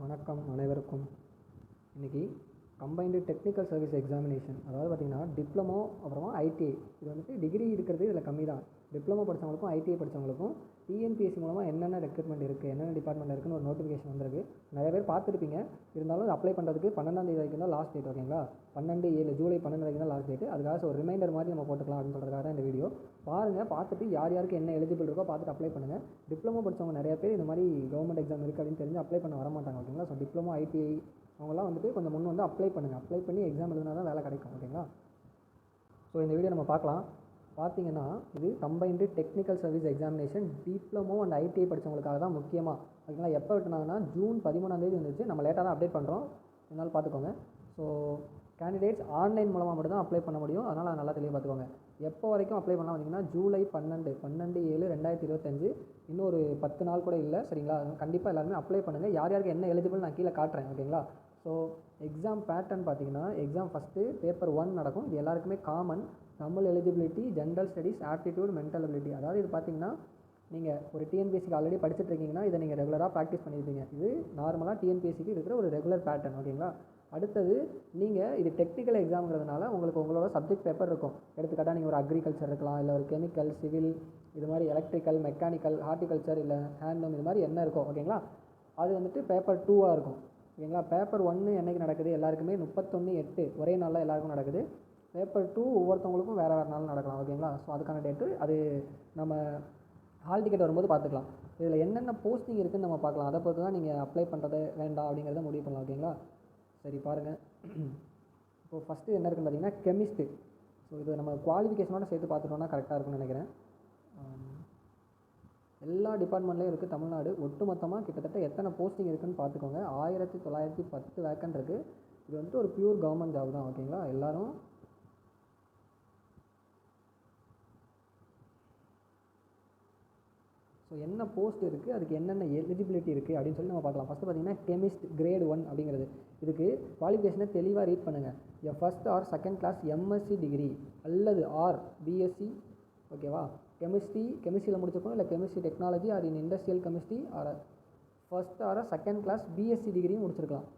வணக்கம் அனைவருக்கும். இன்றைக்கி கம்பைன்டு டெக்னிக்கல் சர்வீஸ் எக்ஸாமினேஷன், அதாவது பார்த்திங்கன்னா டிப்ளமோ அப்புறமா ஐடிஐ, இது வந்துட்டு டிகிரி இருக்கிறது இதில் கம்மி தான். டிப்ளமோ படித்தவங்களுக்கும் ஐடிஐ படித்தவங்களுக்கும் டிஎன்பிஎஸ்சி மூலமாக என்னென்ன ரெக்ரூட்மெண்ட் இருக்குது, என்னென்ன டிபார்ட்மெண்ட் இருக்குன்னு ஒரு நோட்டிஃபிகேஷன் வந்திருக்கு. நிறைய பேர் பார்த்துருப்பீங்க. இருந்தாலும் அப்ளை பண்ணுறதுக்கு 12ஆம் தேதி வரைக்கும் தான் லாஸ்ட் டேட். ஓகேங்களா, 12/7 ஜூலை 12 வரைக்கும் தான் லாஸ்ட் டேட். அதுக்காக ஒரு ரிமைண்டர் மாதிரி நம்ம போட்டுக்கலாம் அப்படின்னு சொல்கிறதுக்காக தான் இந்த வீடியோ. பாருங்கள், பார்த்துட்டு யார் யாருக்கு என்ன எலிஜிபிள் இருக்கோ பார்த்துட்டு அப்ளை பண்ணுங்கள். டிப்ளமோ படித்தவங்க நிறைய பேர் இந்த மாதிரி கவர்மெண்ட் எக்ஸாம் இருக்குது அப்படின்னு தெரிஞ்சு அப்ளை பண்ண வர மாட்டாங்க. ஓகேங்களா, ஸோ டிப்ளமோ ஐடிஐ அவங்களாம் வந்துட்டு கொஞ்சம் முன் வந்து அப்ளை பண்ணுங்கள். அப்ளை பண்ணி எக்ஸாம் எழுதினா தான் வேலை கிடைக்கும். ஓகேங்களா, ஸோ இந்த வீடியோ நம்ம பார்க்கலாம். பார்த்தீங்கன்னா இது combined technical service examination diploma and ITI படித்தவங்களுக்காக தான் முக்கியமாக. ஓகேங்களா, எப்போ விட்டுனாங்கன்னா ஜூன் 13ஆம் தேதி வந்துச்சு. நம்ம லேட்டாக தான் அப்டேட் பண்ணுறோம், என்னால் பார்த்துக்கோங்க. ஸோ கேண்டிடேட்ஸ் ஆன்லைன் மூலமாக மட்டும் தான் அப்ளை பண்ண முடியும். அதனால் அதை நல்லா தெளிவாக பார்த்துக்கோங்க. எப்போ வரைக்கும் அப்ளை பண்ணலாம் பார்த்தீங்கன்னா ஜூலை 12/7/2025. இன்னும் ஒரு 10 நாள் கூட இல்லை. சரிங்களா, கண்டிப்பாக எல்லாருமே அப்ளை பண்ணுங்கள். யார் யாருக்கு என்ன எலிஜிபிள் நான் கீழே காட்டுறேன். ஓகேங்களா, ஸோ எக்ஸாம் பேட்டர்ன் பார்த்தீங்கன்னா எக்ஸாம் ஃபஸ்ட்டு பேப்பர் 1 நடக்கும். இது எல்லாருக்குமே common. Tamil eligibility, general studies, aptitude, mental ability. அதாவது இது பார்த்தீங்கன்னா நீங்கள் ஒரு டிஎன்பிஎஸ்சிக்கு ஆல்ரெடி படிச்சுட்டு இருக்கீங்கன்னா இதை நீங்கள் ரெகுலராக ப்ராக்டிஸ் பண்ணியிருப்பீங்க. இது நார்மலாக டிஎன்பிஎஸ்சிக்கு இருக்கிற ஒரு ரெகுலர் பேட்டர்ன். ஓகேங்களா, அடுத்தது நீங்கள் இது டெக்னிக்கல் எக்ஸாம்ங்கிறதுனால உங்களுக்கு உங்களோட சப்ஜெக்ட் பேப்பர் இருக்கும். எடுத்துக்காட்டாக நீங்கள் ஒரு அக்ரிகல்ச்சர் இருக்கலாம், இல்லை ஒரு கெமிக்கல், சிவில், இது மாதிரி எலக்ட்ரிக்கல், மெக்கானிக்கல், ஹார்டிகல்ச்சர், இல்லை ஹேண்ட்லூம், இது மாதிரி என்ன இருக்கும். ஓகேங்களா, அது வந்துட்டு பேப்பர் 2ஆக இருக்கும். ஓகேங்களா, பேப்பர் 1 என்றைக்கு நடக்குது எல்லாருக்குமே 31/8 ஒரே நாளில் எல்லாருக்கும் நடக்குது. பேப்பர் 2 ஒவ்வொருத்தவங்களுக்கும் வேறு வேறு நாள் நடக்கலாம். ஓகேங்களா, ஸோ அதுக்கான டேட்டு அது நம்ம ஹால் டிக்கெட் வரும்போது பார்த்துக்கலாம். இதில் என்னென்ன போஸ்டிங் இருக்குதுன்னு நம்ம பார்க்கலாம். அதை பொறுத்து தான் நீங்கள் அப்ளை பண்ணுறது வேண்டாம் அப்படிங்கிறத முடிவு பண்ணலாம். ஓகேங்களா, சரி பாருங்கள். இப்போது ஃபஸ்ட்டு என்ன இருக்குன்னு பார்த்தீங்கன்னா கெமிஸ்ட்டு. ஸோ இது நம்ம குவாலிஃபிகேஷனோட சேர்த்து பார்த்துட்டோம்னா கரெக்டாக இருக்கும்னு நினைக்கிறேன். எல்லா டிபார்ட்மெண்ட்லேயும் இருக்குது தமிழ்நாடு. ஒட்டுமொத்தமாக கிட்டத்தட்ட எத்தனை போஸ்டிங் இருக்குதுன்னு பார்த்துக்கோங்க. 1910 வேக்கன்ட் இருக்குது. இது வந்துட்டு ஒரு பியூர் கவர்மெண்ட் ஜாப் தான். ஓகேங்களா, எல்லோரும் ஸோ என்ன போஸ்ட் இருக்குது, அதுக்கு என்னென்ன எலிஜிபிலிட்டி இருக்குது அப்படின்னு சொல்லி நம்ம பார்க்கலாம். ஃபஸ்ட்டு பார்த்தீங்கன்னா கெமிஸ்ட் கிரேட் 1 அப்படிங்கிறது. இதுக்கு குவாலிஃபிகேஷனை தெளிவாக ரீட் பண்ணுங்கள். First or second class MSc degree அல்லது ஆர் பிஎஸ்சி. ஓகேவா, கெமிஸ்ட்ரியில் முடிச்சிருக்கோம், இல்லை chemistry technology or in industrial chemistry or first or second class BSc டிகிரியும் முடிச்சிருக்கலாம்.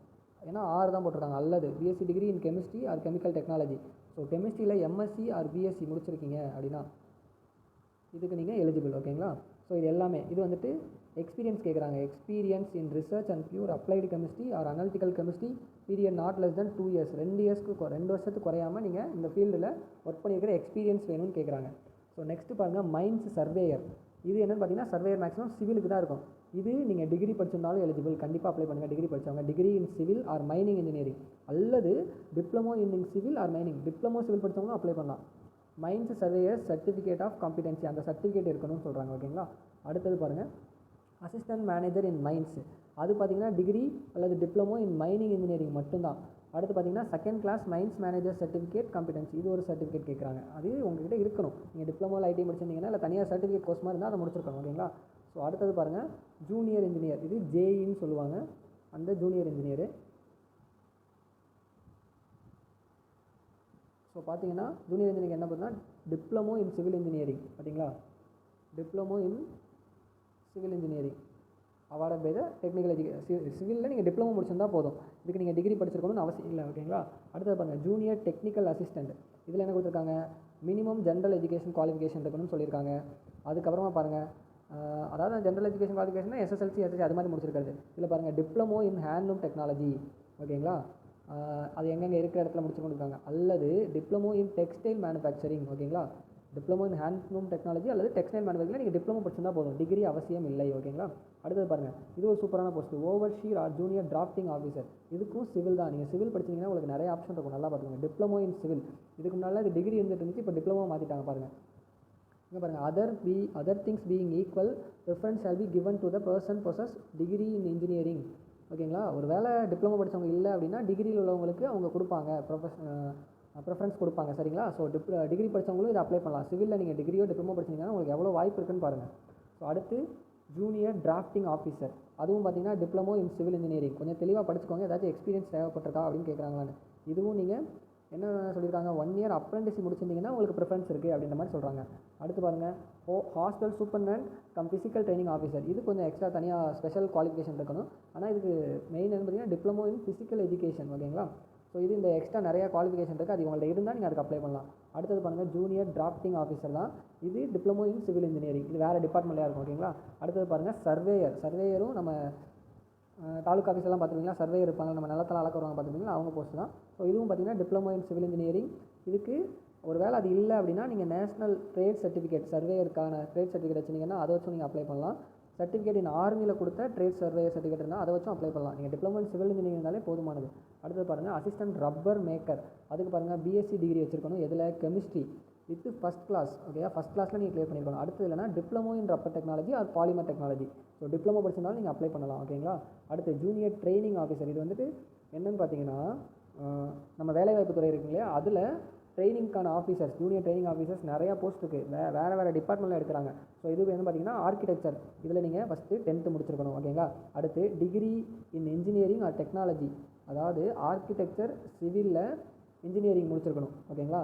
ஏன்னா ஆறு தான் போட்டிருக்காங்க. அல்லது BSc degree in chemistry or chemical technology. So கெமிஸ்ட்ரியில் எம்எஸ்சி ஆர் பிஎஸ்சி முடிச்சிருக்கீங்க அப்படின்னா இதுக்கு நீங்கள் எலிஜிபிள். ஓகேங்களா, ஸோ இது எல்லாமே இது வந்துட்டு எக்ஸ்பீரியன்ஸ் கேட்குறாங்க. Experience in research and pure applied chemistry R analytical chemistry period not less than 2 years. 2 வருஷத்துக்கு குறையாமல் நீங்கள் இந்த ஃபீல்டில் ஒர்க் பண்ணியிருக்கிற எக்ஸ்பீரியன்ஸ் வேணும்னு கேட்குறாங்க. ஸோ நெக்ஸ்ட்டு பாருங்கள் மைன்ஸ் சர்வேயர். இது என்னென்னு பார்த்தீங்கன்னா சர்வேயர் மேக்ஸிமம் சிவிலுக்கு தான் இருக்கும். இது நீங்கள் டிகிரி படிச்சிருந்தாலும் எலிஜிபிள், கண்டிப்பாக அப்ளை பண்ணுங்கள். டிகிரி படித்தவங்க degree in civil or mining engineering அல்லது diploma in civil or mining. Diploma civil படித்தவங்களும் அப்ளை பண்ணலாம். Mines surveyor certificate of competency, அந்த சர்டிஃபிகேட் இருக்கணும்னு சொல்கிறாங்க. ஓகேங்களா, அடுத்தது பாருங்கள் அசிஸ்டன்ட் மேனேஜர் இன் மைன்ஸ். அது பார்த்திங்கன்னா டிகிரி அல்லது டிப்ளமோ இன் மைனிங் இன்ஜினியரிங் மட்டும்தான். அடுத்து பார்த்திங்கன்னா second class mines manager certificate competency. இது ஒரு சர்டிஃபிகேட் கேட்குறாங்க. அது உங்கள்கிட்ட இருக்கணும். நீங்கள் டிப்ளமோ ஐடி முடிச்சிருந்தீங்கன்னா இல்லை தனியாக சர்டிஃபிகேட் கோர்ஸ் மாதிரி இருந்தால் அதை முடிச்சிருக்கணும். ஓகேங்களா, ஸோ அடுத்தது பாருங்கள் ஜூனியர் இன்ஜினியர். இது ஜேஇன்னு சொல்லுவாங்க, அந்த ஜூனியர் இன்ஜினியரு. ஸோ பார்த்தீங்கன்னா ஜூனியர் இன்ஜினியரிங் என்ன பண்ணுன்னா டிப்ளமோ இன் சிவில் இன்ஜினியரிங். பார்த்தீங்களா, diploma in civil engineering awarded by the technical education. சிவிலில் நீங்கள் டிப்ளமோ முடிச்சிருந்தா போதும், இதுக்கு நீங்கள் டிகிரி படிச்சிருக்கணும்னு அவசியம் இல்லை. ஓகேங்களா, அடுத்தது பாருங்கள் ஜூனியர் டெக்னிக்கல் அசிஸ்டண்ட். இதில் என்ன கொடுத்துருக்காங்க, மினிமம் ஜென்ரல் எஜுகேஷன் குவாலிஃபிகேஷன் இருக்கணும்னு சொல்லியிருக்காங்க. அதுக்கப்புறமா பாருங்கள் அதாவது ஜென்ரல் எஜுகேஷன் குவாலிஃபிகேஷன் எஸ்எஸ்எல்சி அது மாதிரி முடிச்சிருக்காரு. இதில் பாருங்கள் டிப்ளமோ இன் ஹேண்ட்லூம் டெக்னாலஜி. ஓகேங்களா, அது எங்கெங்கே இருக்கிற இடத்துல முடிச்சு கொடுத்துருக்காங்க. அல்லது டிப்ளமோ இன் டெக்ஸ்டைல் மேனுஃபேக்சரிங். ஓகேங்களா, டிப்ளமோ இன் ஹேண்ட்லூம் டெக்னாலஜி அல்லது டெக்ஸ்டைல் மேனுஃபேக்சரிங் நீங்கள் டிப்ளமோ படிச்சிருந்தால் போதும், டிகிரி அவசியம் இல்லை. ஓகேங்களா, அடுத்தது பாருங்கள் இது ஒரு சூப்பரான post, overseer or junior drafting officer. இதுக்கும் சிவில் தான். நீங்கள் சிவில் படிச்சிங்கன்னா உங்களுக்கு நிறைய ஆப்ஷன் இருக்கும், நல்லா பார்த்துக்கோங்க. டிப்ளமோ இன் சிவில், இதுக்கு முன்னால் இது டிகிரி இருந்துட்டு இப்போ டிப்ளமோ மாற்றிட்டாங்க. பாருங்கள் இங்கே பாருங்கள் other things being equal preference shall be given to the person possess degree in engineering. ஓகேங்களா, ஒரு வேலை டிப்ளமோ படித்தவங்க இல்லை அப்படின்னா டிகிரியில் உள்ளவங்களுக்கு அவங்க கொடுப்பாங்க, ப்ரிஃபரன்ஸ் கொடுப்பாங்க. சரிங்களா, ஸோ டிகிரி படித்தவங்களும் இதை அப்ளை பண்ணலாம். சிவிலில் நீங்கள் டிகிரியோ டிப்ளமோ படிச்சிங்கன்னா உங்களுக்கு எவ்வளோ வாய்ப்பு இருக்குன்னு பாருங்கள். ஸோ அடுத்து ஜூனியர் டிராஃப்டிங் ஆஃபீஸர். அதுவும் பார்த்தீங்கன்னா டிப்ளமோ இன் சிவில் இன்ஜினியரிங். கொஞ்சம் தெளிவாக படிச்சுக்கோங்க, ஏதாச்சும் எக்ஸ்பீரியன்ஸ் தேவைப்பட்டிருக்கா அப்படின்னு கேட்குறாங்களான்னு. இதுவும் நீங்கள் என்ன சொல்லியிருக்காங்க, 1 இயர் அப்ரெண்டிஸ் முடிச்சிருந்தீங்கன்னா உங்களுக்கு ப்ரிஃபரன்ஸ் இருக்குது அப்படின்ற மாதிரி சொல்கிறாங்க. அடுத்து பாருங்கள் hostel superintendent physical training officer. இது கொஞ்சம் எக்ஸ்ட்ரா தனியாக ஸ்பெஷல் குவாலிஃபிகேஷன் இருக்கணும். ஆனால் இதுக்கு மெயின் என்ன பார்த்தீங்கன்னா டிப்ளமோ இன் ஃபிசிக்கல் எஜுகேஷன். ஓகேங்களா. ஸோ இது இந்த எக்ஸ்ட்ரா நிறையா குவாலிஃபிகேஷன் இருக்குது. அது உங்கள்ட்ட இருந்தால் நீங்கள் அதுக்கு அப்ளை பண்ணலாம். அடுத்தது பாருங்கள் ஜூனியர் டிராஃப்டிங் ஆஃபீஸர் தான். இது டிப்ளமோ இன் சிவில் இன்ஜினியரிங். இது வேறு டிபார்ட்மெண்ட்லேயே இருக்கும். ஓகேங்களா. அடுத்தது பாருங்கள் சர்வேயரும் நம்ம தாலுக்கா ஆஃபீஸெல்லாம் பார்த்துருக்கீங்களா, சர்வே இருப்பாங்க, நம்ம நிலத்தில் அளக்க வருவாங்க பார்த்துருக்கீங்களா, அவங்க போஸ்ட் தான். ஸோ இதுவும் பார்த்தீங்கன்னா டிப்ளமோ இன் சிவில் இன்ஜினியரிங். இதுக்கு ஒரு வேளை அது இல்லை அப்படின்னா நீங்கள் நேஷனல் ட்ரேட் சர்டிஃபிகேட் சர்வேயருக்கான ட்ரேட் சர்டிஃபிகேட் வச்சிங்கன்னா அதை வச்சும் நீங்கள் அப்ளை பண்ணலாம். சர்டிஃபிகேட் இன் ஆர்மியில் கொடுத்த ட்ரேட் சர்வேயர் சர்டிஃபிகேட் இருந்தால் அதை வச்சும் அப்ளை பண்ணலாம். நீங்கள் டிப்ளமோ இன் சிவில் இன்ஜினியரிங் இருந்தாலே போதுமானது. அடுத்தது பாருங்கள் அசிஸ்டன்ட் ரப்பர் மேக்கர். அதுக்கு பாருங்கள் பிஎஸ்சி டிகிரி வச்சுருக்கணும். எதில் chemistry with first class. Okay, first கிளாஸில் நீங்கள் கிளியர் பண்ணியிருக்கணும். அடுத்தது இல்லைனா diploma in rubber technology or polymer technology. So diploma படிச்சிருந்தாலும் நீங்கள் அப்ளை பண்ணலாம். ஓகேங்களா. அடுத்து ஜூனியர் ட்ரைனிங் ஆஃபீஸர். இது வந்துட்டு என்னென்னு பார்த்தீங்கன்னா நம்ம வேலைவாய்ப்பு துறை இருக்கு இல்லையா, அதில் ட்ரைனிங்கான ஆஃபீஸர்ஸ், ஜூனியர் ட்ரைனிங் ஆஃபீஸர்ஸ் நிறையா போஸ்ட் இருக்குது. வேறு டிபார்ட்மெண்ட்டில் எடுக்கிறாங்க. ஸோ இது வந்து பார்த்தீங்கன்னா ஆர்கிடெக்சர். இதில் நீங்கள் ஃபஸ்ட்டு 10th முடிச்சிருக்கணும். ஓகேங்களா. அடுத்து degree in engineering or technology, அதாவது ஆர்கிடெக்சர் சிவிலில் இன்ஜினியரிங் முடிச்சிருக்கணும். ஓகேங்களா.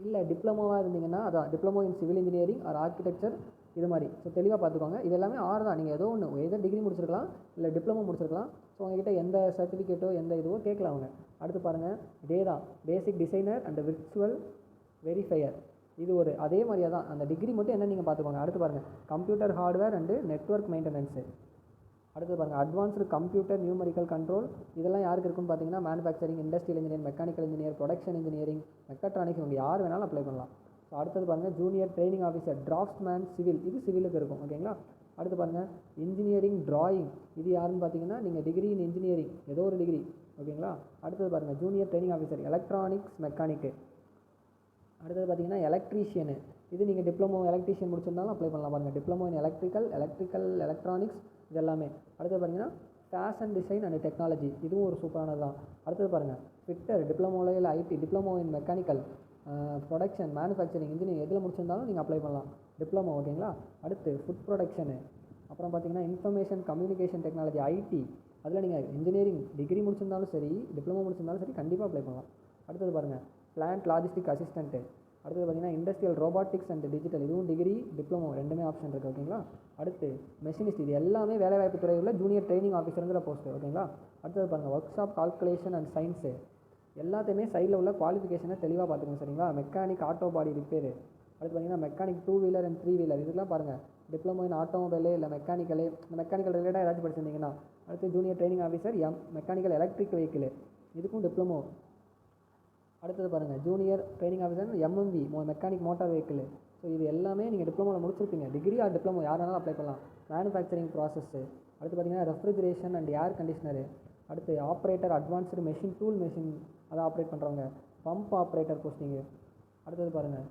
இல்லை டிப்ளமோவாக இருந்தீங்கன்னா அதான் diploma in civil engineering or architecture இது மாதிரி. ஸோ தெளிவாக பார்த்துக்கோங்க. இது எல்லாமே 6 தான். நீங்கள் ஏதோ ஒன்று எதோ டிகிரி முடிச்சிருக்கலாம், இல்லை டிப்ளமோ முடிச்சிருக்கலாம். ஸோ உங்ககிட்ட எந்த சர்டிஃபிகேட்டோ எந்த இதுவோ கேட்கலாம் அவங்க. அடுத்து பாருங்கள் இதே தான் பேசிக் டிசைனர் அண்ட் விர்ச்சுவல் வெரிஃபையர். இது அதே மாதிரியே தான். அந்த டிகிரி மட்டும் என்ன நீங்கள் பார்த்துக்கோங்க. அடுத்து பாருங்கள் computer hardware and network maintenance. அடுத்து பாருங்கள் அட்வான்ஸ்டு கம்ப்யூட்டர் நியூமரிக்கல் கண்ட்ரோல். இதெல்லாம் யாருக்கு இருக்குன்னு பார்த்தீங்கன்னா manufacturing, industrial engineer, mechanical engineer, production engineering, mechatronics, இவங்க யார் வேணாலும் அப்ளை பண்ணலாம். ஸோ அடுத்தது பாருங்கள் junior training officer draughtsman civil. இது சிவிலுக்கு இருக்கும். ஓகேங்களா. அடுத்து பாருங்கள் இன்ஜினியரிங் டிராயிங். இது யாருன்னு பார்த்தீங்கன்னா நீங்கள் டிகிரி இன் இன்ஜினியரிங் ஏதோ ஒரு டிகிரி. ஓகேங்களா. அடுத்தது பாருங்கள் junior training officer electronics mechanic. அடுத்தது பார்த்தீங்கன்னா எலக்ட்ரீஷியனு. இது நீங்கள் டிப்ளமோ எலக்ட்ரீஷியன் முடிச்சிருந்தாலும் அப்ளை பண்ணலாம். பாருங்கள் டிப்ளமோ இன் எலக்ட்ரிக்கல் எலக்ட்ரானிக்ஸ் இது எல்லாமே. அடுத்தது பார்த்தீங்கன்னா ஃபேஷன் டிசைன் அண்ட் டெக்னாலஜி. இதுவும் ஒரு சூப்பரானது தான். அடுத்தது பாருங்கள் ஃபிட்டர் டிப்ளமோவில் இல்லை IT, diploma in mechanical, production, manufacturing, engineering எதில் முடிச்சிருந்தாலும் நீங்கள் அப்ளை பண்ணலாம் டிப்ளமோ. ஓகேங்களா. அடுத்து ஃபுட் ப்ரொடக்ஷனு. அப்புறம் பார்த்தீங்கன்னா இன்ஃபர்மேஷன் கம்யூனிகேஷன் டெக்னாலஜி ஐடி. அதில் நீங்கள் இன்ஜினியரிங் டிகிரி முடிச்சிருந்தாலும் சரி, டிப்ளமோ முடிச்சிருந்தாலும் சரி, கண்டிப்பாக அப்ளை பண்ணலாம். அடுத்தது பாருங்கள் பிளான்ட் லாஜிஸ்டிக் அசிஸ்டண்ட்டு. அடுத்தது பார்த்தீங்கன்னா இண்டஸ்ட்ரியல் ரோபாட்டிக்ஸ் அண்ட் டிஜிட்டல். இதுவும் டிகிரி டிப்ளமோ ரெண்டுமே ஆப்ஷன் இருக்குது. ஓகேங்களா. அடுத்து மெஷினிஸ்ட். இது எல்லாமே வேலைவாய்ப்பு துறையில் ஜூனியர் ட்ரைனிங் ஆஃபீஸருங்கிற போஸ்ட். ஓகேங்களா. அடுத்தது பாருங்கள் work shop calculation and science. எல்லாத்தையுமே சைடில் உள்ள குவாலிஃபிகேஷனை தெளிவாக பார்த்துக்கோங்க. சரிங்களா. மெக்கானிக் ஆட்டோ பாடி ரிப்பேரு. அடுத்து பார்த்தீங்கன்னா மெக்கானிக் 2 வீலர் அண்ட் 3 வீலர். இதெல்லாம் பாருங்கள் டிப்ளமோ இன் ஆட்டோமொபைலு இல்லை மெக்கானிக்கலு, இந்த மெக்கானிக்கல் ரிலேட்டாக ஏதாச்சும் படிச்சிருந்தீங்கன்னா. அடுத்து junior training officer mechanical electric vehicle. இதுக்கும் டிப்ளமோ. அடுத்தது பாருங்கள் junior training officer MMV mechanic motor vehicle. So இது எல்லாமே நீங்கள் டிப்ளமோவில் முடிச்சிருப்பீங்க. டிகிரி ஆர் டிப்ளமோ யார் வேணாலும் அப்ளை பண்ணலாம். Manufacturing process. அடுத்து பார்த்தீங்கன்னா ரெஃப்ரிஜரேஷன் அண்ட் ஏர் கண்டிஷனரு. அடுத்து operator advanced machine tool machine அதை ஆப்ரேட் பண்ணுறவங்க, பம்ப் ஆப்ரேட்டர் போஸ்டிங்கு. அடுத்தது பாருங்கள்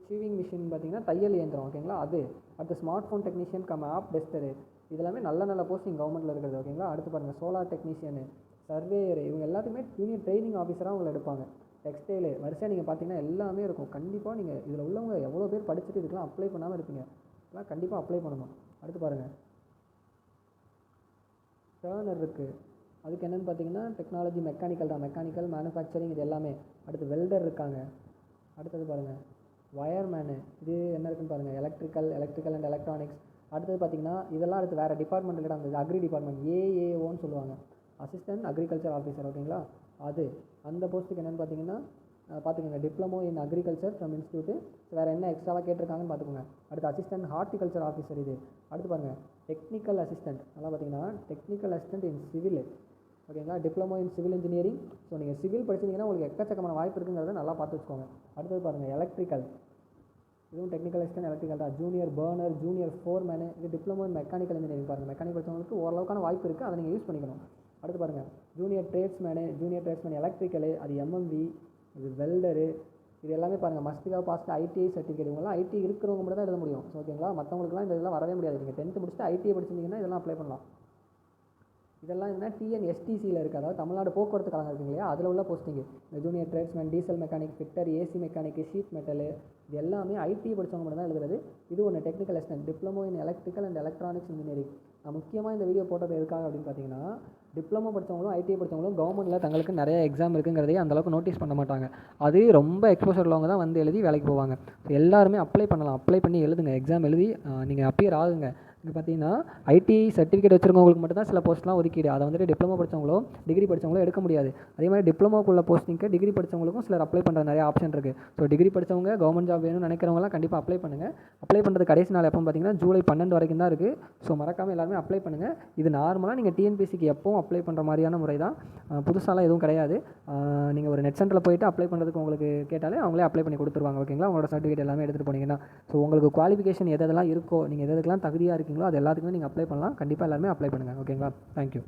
ஷிவிங் மிஷின் பார்த்தீங்கன்னா தையல் இயந்திரம். ஓகேங்களா. அது அடுத்து smartphone technician app tester. இதெல்லாமே நல்ல போஸ்டிங் கவர்மெண்ட்டில் இருக்கிறது. ஓகேங்களா. அடுத்து பாருங்கள் சோலார் டெக்னீஷியனு, சர்வேயர், இவங்க எல்லாத்தையுமே ஜூனியர் ட்ரைனிங் ஆஃபீஸராக உங்களை எடுப்பாங்க. டெக்ஸ்டைலு வரிசையாக நீங்கள் பார்த்தீங்கன்னா எல்லாமே இருக்கும். கண்டிப்பாக நீங்கள் இதில் உள்ளவங்க எவ்வளோ பேர் படிச்சுட்டு இதுக்கெலாம் அப்ளை பண்ணாமல் இருப்பீங்க. இதெல்லாம் கண்டிப்பாக அப்ளை பண்ணணும். அடுத்து பாருங்கள் டேர்னர் இருக்குது. அதுக்கு என்னென்னு பார்த்தீங்கன்னா டெக்னாலஜி மெக்கானிக்கல் தான். மெக்கானிக்கல் மேனுஃபேக்சரிங் இது எல்லாமே. அடுத்து வெல்டர் இருக்காங்க. அடுத்தது பாருங்கள் வயர்மேனு. இது என்ன இருக்குன்னு பாருங்கள் எலக்ட்ரிக்கல் அண்ட் எலக்ட்ரானிக்ஸ். அடுத்தது பார்த்தீங்கன்னா இதெல்லாம் அடுத்து வேறு டிபார்ட்மெண்ட்டில் அந்த அக்ரி டிபார்ட்மெண்ட் ஏஏஓன்னு சொல்லுவாங்க, அசிஸ்டன்ட் அக்ரிகல்ச்சர் ஆஃபீஸர். ஓகேங்களா. அது அந்த போஸ்ட்டுக்கு என்னென்னு பார்த்தீங்கன்னா பார்த்துக்கோங்க diploma in agriculture from institute. வேறு என்ன எக்ஸ்ட்ராவாக கேட்டிருக்காங்கன்னு பார்த்துக்கோங்க. அடுத்து அசிஸ்டன்ட் ஹார்டிகல்ச்சர் ஆஃபீஸர் இது. அடுத்து பாருங்கள் டெக்னிக்கல் அசிஸ்டன்ட். நல்லா பார்த்தீங்கன்னா டெக்னிக்கல் அசிஸ்டன்ட் இன் சிவில். ஓகேங்களா. Diploma in civil engineering. So நீங்கள் சிவில் படிச்சிங்கன்னா உங்களுக்கு எக்கச்சக்கமான வாய்ப்பு இருக்குங்கிறத நல்லா பார்த்து வச்சுக்கோங்க. அடுத்தது பாருங்கள் எலக்ட்ரிக்கல். இதுவும் டெக்னிக்கல் அசிஸ்டன்ட் எலக்ட்ரிக்கல் தான். Junior burner, junior foreman. இது டிப்ளமோ இன் மெக்கானிக்கல் இன்ஜினியரிங். பாருங்கள் மெக்கானிக் படித்தவங்களுக்கு ஓரளவுக்கான வாய்ப்பு இருக்குது, அதை நீங்கள் யூஸ் பண்ணிக்கணும். அடுத்து பாருங்கள் ஜூனியர் ட்ரேட்ஸ்மேன் எலக்ட்ரிக்கலு, அது எம்எம்வி, இது வெல்டரு. இது எல்லாமே பாருங்கள் மஸ்ட் பாஸ்ட் ஐடிஐ சர்டிஃபிகேட். இவங்களாம் ஐடி இருக்கிறவங்க மட்டும் தான் எழுத முடியும். ஸோ ஓகேங்களா. மற்றவங்களுக்குலாம் இந்த இதெல்லாம் வரவே முடியாது. நீங்கள் 10th முடிச்சுட்டு ஐடிஐ படிச்சிருந்தீங்கன்னா இதெல்லாம் அப்ளை பண்ணலாம். இதெல்லாம் என்ன டிஎன்எஸ்டிசியில் இருக்குது, அதாவது தமிழ்நாடு போக்குவரத்து கழகம் இருக்குங்க இல்லையா, அதில் உள்ள போஸ்டிங்கு. இந்த junior tradesman, diesel mechanic, fitter, AC mechanic, sheet metal, இது எல்லாமே ஐடி படித்தவங்க மட்டும் தான் எழுதுறது. இது ஒன்று technical assistant diploma in electrical and electronics engineering. நான் முக்கியமாக இந்த வீடியோ போட்டது எதுக்காக அப்படின்னு பார்த்தீங்கன்னா, டிப்ளமோ படித்தவங்களும் ஐடிஐ படித்தவங்களும் கவர்மெண்ட்டில் தங்களுக்கு நிறைய எக்ஸாம் இருக்குங்கிறதையே அந்தளவுக்கு நோட்டீஸ் பண்ண மாட்டாங்க. அது ரொம்ப எக்ஸ்போஷர் உள்ளவங்க தான் வந்து எழுதி வேலைக்கு போவாங்க. எல்லாருமே அப்ளை பண்ணலாம். அப்ளை பண்ணி எழுதுங்க. எக்ஸாம் எழுதி நீங்கள் அப்பியர் ஆகுங்க. இங்கே பார்த்தீங்கன்னா ஐடிஐ சர்டிஃபிகேட் வச்சுருக்கவங்களுக்கு மட்டும் தான் சில போஸ்ட்லாம் ஒதுக்கீடு. அதை வந்துட்டு டிப்ளமோ படித்தவங்களோ டிகிரி படித்தவங்களோ எடுக்க முடியாது. அதே மாதிரி டிப்ளமோக்குள்ள போஸ்டிங்க்கு டிகிரி படித்தவங்களுக்கும் சிலர் அப்ளை பண்ணுற நிறைய ஆப்ஷன் இருக்குது. ஸோ டிகிரி படித்தவங்க கவர்மெண்ட் ஜாப் வேணும்னு நினைக்கிறவங்களாம் கண்டிப்பாக அப்ளை பண்ணுங்கள். அப்ளை பண்ணுறது கடைசி நாள் எப்போ பார்த்தீங்கன்னா ஜூலை 12 வரைக்கும் தான் இருக்குது. ஸோ மறக்காமல் எல்லாருமே அப்ளை பண்ணுங்கள். இது நார்மலாக நீங்கள் டிஎன்பிஎஸ்சிக்கு எப்பவும் அப்ளை பண்ணுற மாதிரியான முறை தான். புதுசாலாம் எதுவும் கிடையாது. நீங்கள் ஒரு நெட் சென்டரில் போயிட்டு அப்ளை பண்ணுறதுக்கு உங்களுக்கு கேட்டாலே அவங்களே அப்ளை பண்ணி கொடுத்துருவாங்க. ஓகேங்களா? உங்களோட சர்டிஃபிகேட் எல்லாமே எடுத்துகிட்டு போனீங்கன்னா. ஸோ உங்களுக்கு குவாலிஃபிகேஷன் எதெல்லாம் இருக்கோ, நீங்கள் எதுக்கெல்லாம் தகுதியாக இருக்கீங்களோ அது எல்லாத்துக்குமே நீங்கள் அப்ளை பண்ணலாம். கண்டிப்பாக எல்லாருமே அப்ளை பண்ணுங்கள். ஓகேங்களா? தேங்க்யூ.